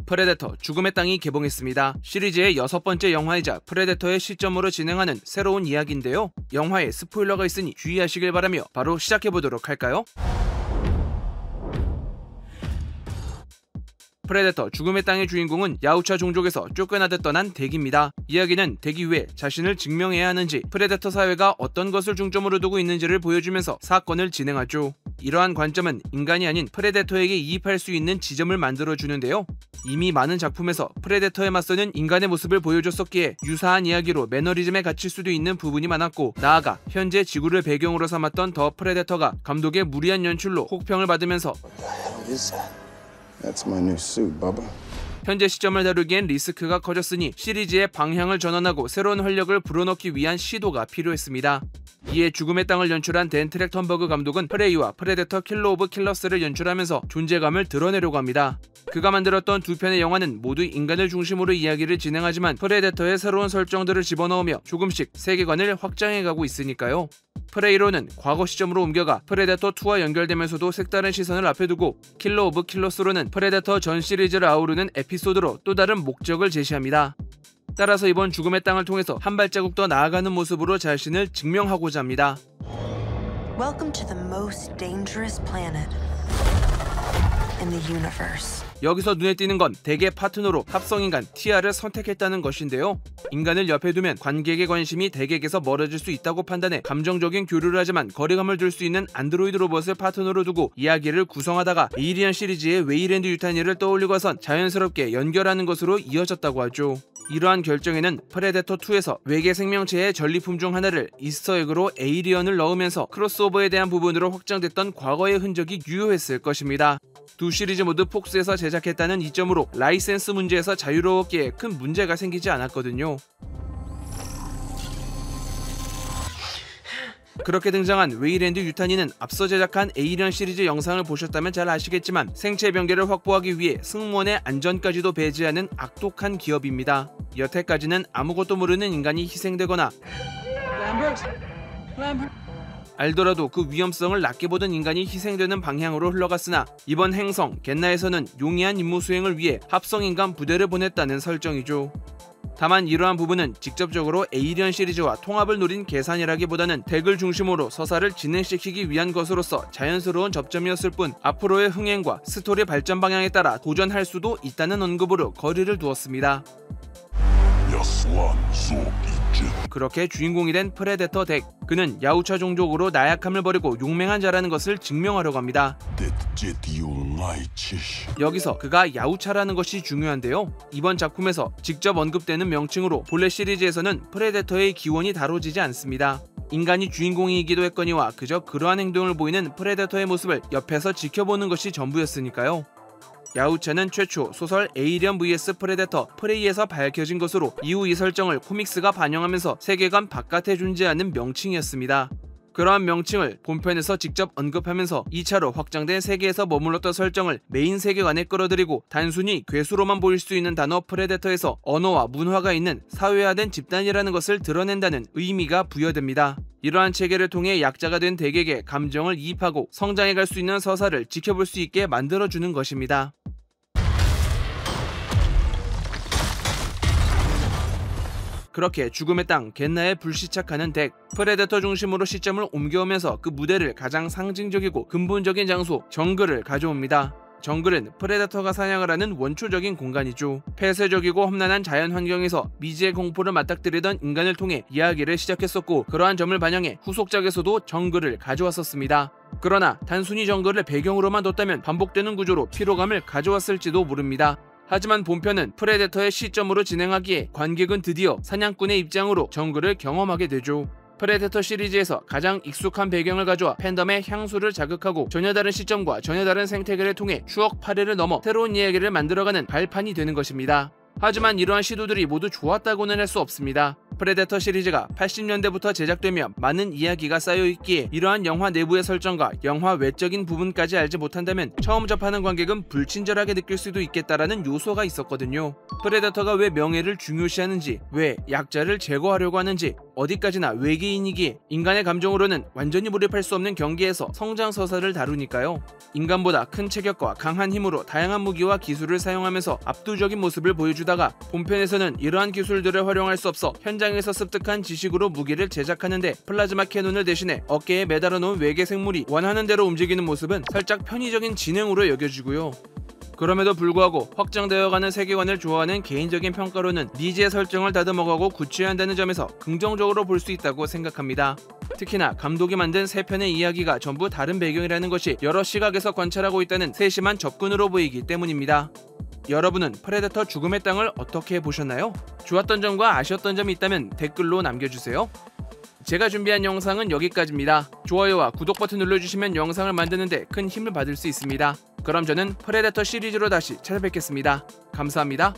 프레데터 죽음의 땅이 개봉했습니다. 시리즈의 6번째 영화이자 프레데터의 시점으로 진행하는 새로운 이야기인데요. 영화에 스포일러가 있으니 주의하시길 바라며 바로 시작해보도록 할까요? 프레데터 죽음의 땅의 주인공은 야우차 종족에서 쫓겨나듯 떠난 덱입니다. 이야기는 덱이 왜 자신을 증명해야 하는지, 프레데터 사회가 어떤 것을 중점으로 두고 있는지를 보여주면서 사건을 진행하죠. 이러한 관점은 인간이 아닌 프레데터에게 이입할 수 있는 지점을 만들어주는데요. 이미 많은 작품에서 프레데터에 맞서는 인간의 모습을 보여줬었기에 유사한 이야기로 매너리즘에 갇힐 수도 있는 부분이 많았고, 나아가 현재 지구를 배경으로 삼았던 더 프레데터가 감독의 무리한 연출로 혹평을 받으면서 That's my new suit, Bubba. 현재 시점을 다루기엔 리스크가 커졌으니 시리즈의 방향을 전환하고 새로운 활력을 불어넣기 위한 시도가 필요했습니다. 이에 죽음의 땅을 연출한 댄 트랙턴버그 감독은 프레이와 프레데터 킬러 오브 킬러스를 연출하면서 존재감을 드러내려고 합니다. 그가 만들었던 두 편의 영화는 모두 인간을 중심으로 이야기를 진행하지만 프레데터의 새로운 설정들을 집어넣으며 조금씩 세계관을 확장해가고 있으니까요. 프레이로는 과거 시점으로 옮겨가 프레데터 2와 연결되면서도 색다른 시선을 앞에 두고, 킬러 오브 킬러스로는 프레데터 전 시리즈를 아우르는 에피소드로 또 다른 목적을 제시합니다. 따라서 이번 죽음의 땅을 통해서 한 발자국 더 나아가는 모습으로 자신을 증명하고자 합니다. Welcome to the most dangerous planet in the universe. 여기서 눈에 띄는 건 덱의 파트너로 합성인간 티아를 선택했다는 것인데요. 인간을 옆에 두면 관객의 관심이 덱에게서 멀어질 수 있다고 판단해 감정적인 교류를 하지만 거리감을 둘 수 있는 안드로이드 로봇을 파트너로 두고 이야기를 구성하다가 에이리언 시리즈의 웨이랜드 유탄이를 떠올리고선 자연스럽게 연결하는 것으로 이어졌다고 하죠. 이러한 결정에는 프레데터 2에서 외계 생명체의 전리품 중 하나를 이스터에그로 에이리언을 넣으면서 크로스오버에 대한 부분으로 확장됐던 과거의 흔적이 유효했을 것입니다. 두 시리즈 모두 폭스에서 제작했다는 이점으로 라이센스 문제에서 자유로웠기에 큰 문제가 생기지 않았거든요. 그렇게 등장한 웨이랜드 유탄이는 앞서 제작한 에이리언 시리즈 영상을 보셨다면 잘 아시겠지만 생체 변개를 확보하기 위해 승무원의 안전까지도 배제하는 악독한 기업입니다. 여태까지는 아무것도 모르는 인간이 희생되거나 알더라도 그 위험성을 낮게 보던 인간이 희생되는 방향으로 흘러갔으나, 이번 행성 겟나에서는 용이한 임무 수행을 위해 합성인간 부대를 보냈다는 설정이죠. 다만 이러한 부분은 직접적으로 에이리언 시리즈와 통합을 노린 계산이라기보다는 덱을 중심으로 서사를 진행시키기 위한 것으로서 자연스러운 접점이었을 뿐, 앞으로의 흥행과 스토리 발전 방향에 따라 도전할 수도 있다는 언급으로 거리를 두었습니다. 그렇게 주인공이 된 프레데터 덱, 그는 야우차 종족으로 나약함을 버리고 용맹한 자라는 것을 증명하려고 합니다. 여기서 그가 야우차라는 것이 중요한데요. 이번 작품에서 직접 언급되는 명칭으로 본래 시리즈에서는 프레데터의 기원이 다뤄지지 않습니다. 인간이 주인공이기도 했거니와 그저 그러한 행동을 보이는 프레데터의 모습을 옆에서 지켜보는 것이 전부였으니까요. 야우차는 최초 소설 에이리언 vs 프레데터 프레이에서 밝혀진 것으로, 이후 이 설정을 코믹스가 반영하면서 세계관 바깥에 존재하는 명칭이었습니다. 그러한 명칭을 본편에서 직접 언급하면서 2차로 확장된 세계에서 머물렀던 설정을 메인 세계관에 끌어들이고, 단순히 괴수로만 보일 수 있는 단어 프레데터에서 언어와 문화가 있는 사회화된 집단이라는 것을 드러낸다는 의미가 부여됩니다. 이러한 체계를 통해 약자가 된 덱에게 감정을 이입하고 성장해갈 수 있는 서사를 지켜볼 수 있게 만들어주는 것입니다. 그렇게 죽음의 땅 겟나에 불시착하는 덱, 프레데터 중심으로 시점을 옮겨오면서 그 무대를 가장 상징적이고 근본적인 장소 정글을 가져옵니다. 정글은 프레데터가 사냥을 하는 원초적인 공간이죠. 폐쇄적이고 험난한 자연 환경에서 미지의 공포를 맞닥뜨리던 인간을 통해 이야기를 시작했었고, 그러한 점을 반영해 후속작에서도 정글을 가져왔었습니다. 그러나 단순히 정글을 배경으로만 뒀다면 반복되는 구조로 피로감을 가져왔을지도 모릅니다. 하지만 본편은 프레데터의 시점으로 진행하기에 관객은 드디어 사냥꾼의 입장으로 정글을 경험하게 되죠. 프레데터 시리즈에서 가장 익숙한 배경을 가져와 팬덤의 향수를 자극하고 전혀 다른 시점과 전혀 다른 생태계를 통해 추억 파괴를 넘어 새로운 이야기를 만들어가는 발판이 되는 것입니다. 하지만 이러한 시도들이 모두 좋았다고는 할 수 없습니다. 프레데터 시리즈가 80년대부터 제작되며 많은 이야기가 쌓여있기에 이러한 영화 내부의 설정과 영화 외적인 부분까지 알지 못한다면 처음 접하는 관객은 불친절하게 느낄 수도 있겠다라는 요소가 있었거든요. 프레데터가 왜 명예를 중요시하는지, 왜 약자를 제거하려고 하는지, 어디까지나 외계인이기에 인간의 감정으로는 완전히 몰입할 수 없는 경기에서 성장 서사를 다루니까요. 인간보다 큰 체격과 강한 힘으로 다양한 무기와 기술을 사용하면서 압도적인 모습을 보여주다가 본편에서는 이러한 기술들을 활용할 수 없어 현장에서 습득한 지식으로 무기를 제작하는데 플라즈마 캐논을 대신해 어깨에 매달아 놓은 외계 생물이 원하는 대로 움직이는 모습은 살짝 편의적인 진행으로 여겨지고요. 그럼에도 불구하고 확장되어가는 세계관을 좋아하는 개인적인 평가로는 니즈의 설정을 다듬어가고 구취해야 한다는 점에서 긍정적으로 볼 수 있다고 생각합니다. 특히나 감독이 만든 3편의 이야기가 전부 다른 배경이라는 것이 여러 시각에서 관찰하고 있다는 세심한 접근으로 보이기 때문입니다. 여러분은 프레데터 죽음의 땅을 어떻게 보셨나요? 좋았던 점과 아쉬웠던 점이 있다면 댓글로 남겨주세요. 제가 준비한 영상은 여기까지입니다. 좋아요와 구독 버튼 눌러주시면 영상을 만드는데 큰 힘을 받을 수 있습니다. 그럼 저는 프레데터 시리즈로 다시 찾아뵙겠습니다. 감사합니다.